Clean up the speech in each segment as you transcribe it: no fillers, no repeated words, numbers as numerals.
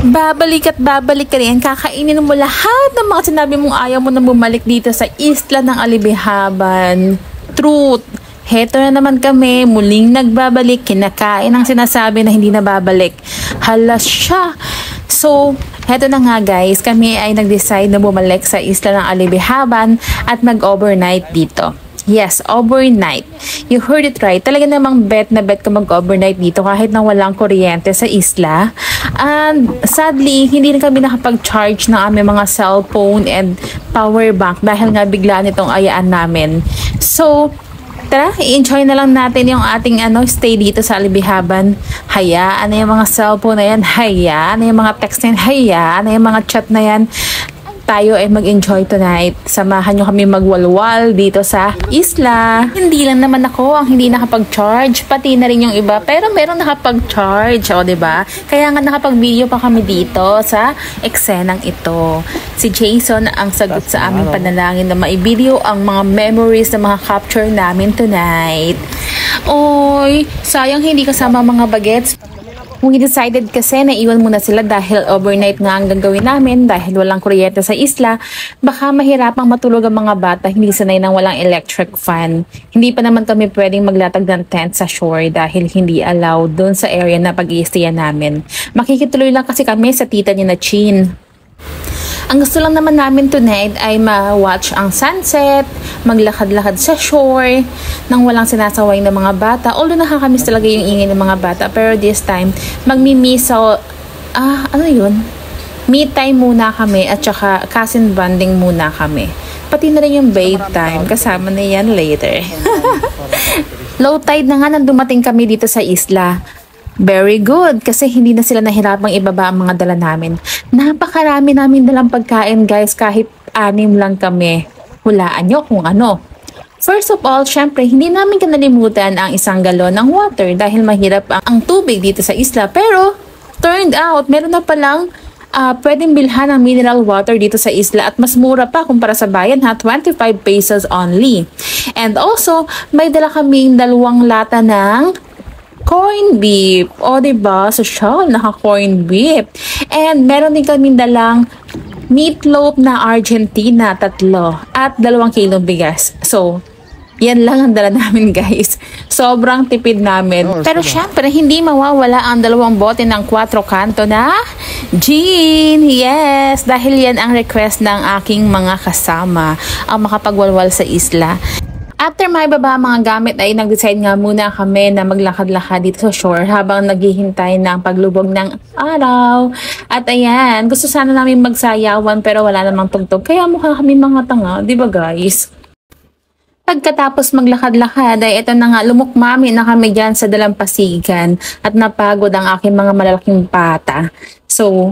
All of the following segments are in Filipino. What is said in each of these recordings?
Babalik at babalik ka rin. Kakainin mo lahat ng mga sinabi mong ayaw mo na bumalik dito sa isla ng Alibihaban. Truth. Heto na naman kami, muling nagbabalik, kinakain ang sinasabi na hindi na babalik. Hala siya. So, heto na nga guys, kami ay nag-decide na bumalik sa isla ng Alibihaban at mag-overnight dito. Yes, overnight. You heard it right. Talaga namang bet na bet ka mag-overnight dito kahit na walang kuryente sa isla. And sadly, hindi na kami nakapag-charge ng aming mga cellphone and power bank dahil nga bigla nitong ayaan namin. So, tara, i-enjoy na lang natin yung ating stay dito sa Alibihaban. Hayaan na yung mga cellphone na yan. Hayaan na yung mga text na yan. Hayaan na yung mga chat na yan. Tayo ay mag-enjoy tonight. Samahan nyo kami magwalwal dito sa isla. Hindi lang naman ako ang hindi nakapag-charge, pati na rin yung iba. Pero meron nakapag-charge, o diba? Kaya nga nakapag-video pa kami dito sa eksenang ito. Si Jason ang sagot sa aming panalangin na ma-video ang mga memories na mga capture namin tonight. Oy, sayang hindi kasama mga bagets. We decided kasi na iwan muna sila dahil overnight nga ang gagawin namin dahil walang kuryente sa isla. Baka mahirapang matulog ang mga bata, hindi sanay nang walang electric fan. Hindi pa naman kami pwedeng maglatag ng tent sa shore dahil hindi allowed doon sa area na pag-i-stayan namin. Makikituloy lang kasi kami sa tita niya na Chin. Ang gusto lang naman namin tonight ay ma-watch ang sunset, maglakad-lakad sa shore, nang walang sinasaway ng mga bata. Although nakakamiss talaga yung ingay ng mga bata, pero this time, magmimisaw, me time muna kami at saka cousin bonding muna kami. Pati na rin yung babe time, kasama na yan later. Low tide na nga nang dumating kami dito sa isla. Very good, kasi hindi na sila nahirapang ibaba ang mga dala namin. Napakarami namin dalang pagkain guys, kahit 6 lang kami. Hulaan nyo kung ano. First of all, syempre, hindi namin kinalimutan ang 1 galon ng water dahil mahirap ang tubig dito sa isla. Pero, turned out, meron na palang pwedeng bilhan ng mineral water dito sa isla at mas mura pa kumpara sa bayan ha, 25 pesos only. And also, may dala kaming 2 lata ng corned beef. O, diba? Social, naka-corned beef. And meron din kaming dalang meatloaf na Argentina, 3. At 2 kilong bigas. So, yan lang ang dala namin guys. Sobrang tipid namin. Pero syempre, hindi mawawala ang 2 bote ng 4 kanto na gin. Yes! Dahil yan ang request ng aking mga kasama ang makapagwalwal sa isla. After may baba mga gamit ay nag-decide nga muna kami na maglakad-lakad dito sa shore habang naghihintay ng paglubog ng araw. At ayan, gusto sana namin magsayawan pero wala namang tugtog. Kaya mukha kami mga tanga, di ba guys? Pagkatapos maglakad-lakad ay ito na nga, lumukmami na kami dyan sa dalampasigan at napagod ang aking mga malalaking pata. So,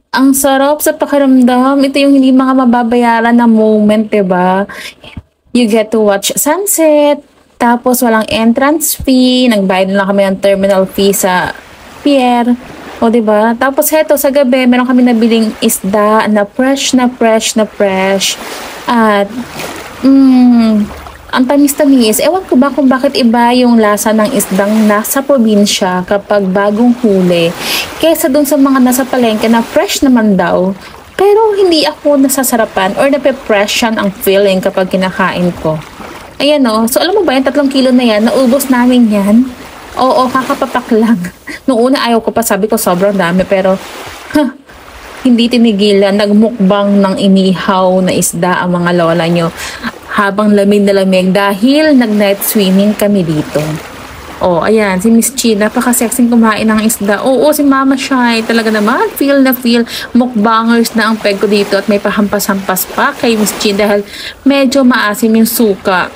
ang sarap sa pakiramdam. Ito yung hindi mga mababayaran na moment, diba? You get to watch sunset, tapos walang entrance fee, nagbayad lang kami ng terminal fee sa pier, o diba? Tapos heto, sa gabi, meron kami nabiling isda na fresh, at, ang tamis-tamis. Ewan ko ba kung bakit iba yung lasa ng isdang nasa probinsya kapag bagong huli, kesa dun sa mga nasa palengke na fresh naman daw. Pero hindi ako nasasarapan or nape-pression ang feeling kapag kinakain ko. Ayan o. So alam mo ba yung 3 kilo na yan, naubos namin yan? Oo, kakapapak lang. Noong una ayaw ko pa, sabi ko sobrang dami. Pero, hindi tinigilan. Nagmukbang ng inihaw na isda ang mga lola nyo. Habang lamig na lamig dahil nag-night swimming kami dito. Oh, ayan, si Miss Chi, napaka-sexing kumain ng isda. Oo, si Mama Shai, talaga naman, feel na feel, mukbangers na ang peg ko dito at may pahampas-hampas pa kay Miss Chi dahil medyo maasim yung suka.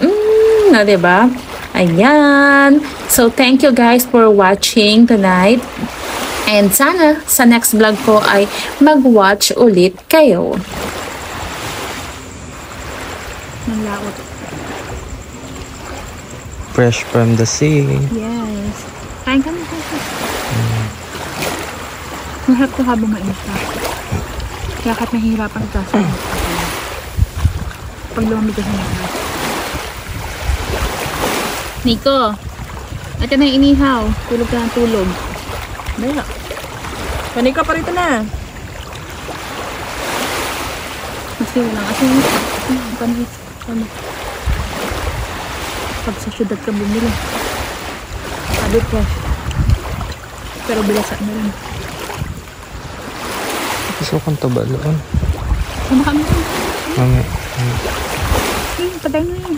Na, diba? Ayan. So, thank you guys for watching tonight. And sana, sa next vlog ko ay mag-watch ulit kayo. Manlaot. Fresh from the sea. Yes. Kain kami. Mahirap ko habang mainit na. Kaya kahit nahihirapan ka sa pag lumamig ka sa mga. Nico, ito na yung inihaw. Tulog ka ng tulog. Dala. Panika pa rito na. Kasi walang asin. Panis. Pag sa syudad ka bumili. Sabi fresh. Pero bilasan na rin. Gusto kong tabaloon. Ano kami? Mami. Patay na yun.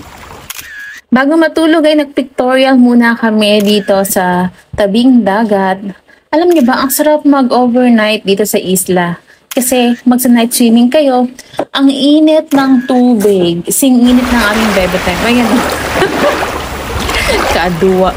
Bago matulog ay nag-pictorial muna kami dito sa tabing dagat. Alam niyo ba, ang sarap mag-overnight dito sa isla. Kasi magsa-night swimming kayo, ang init ng tubig, sing init ng aming bebe time. Ayan. Kaduwa.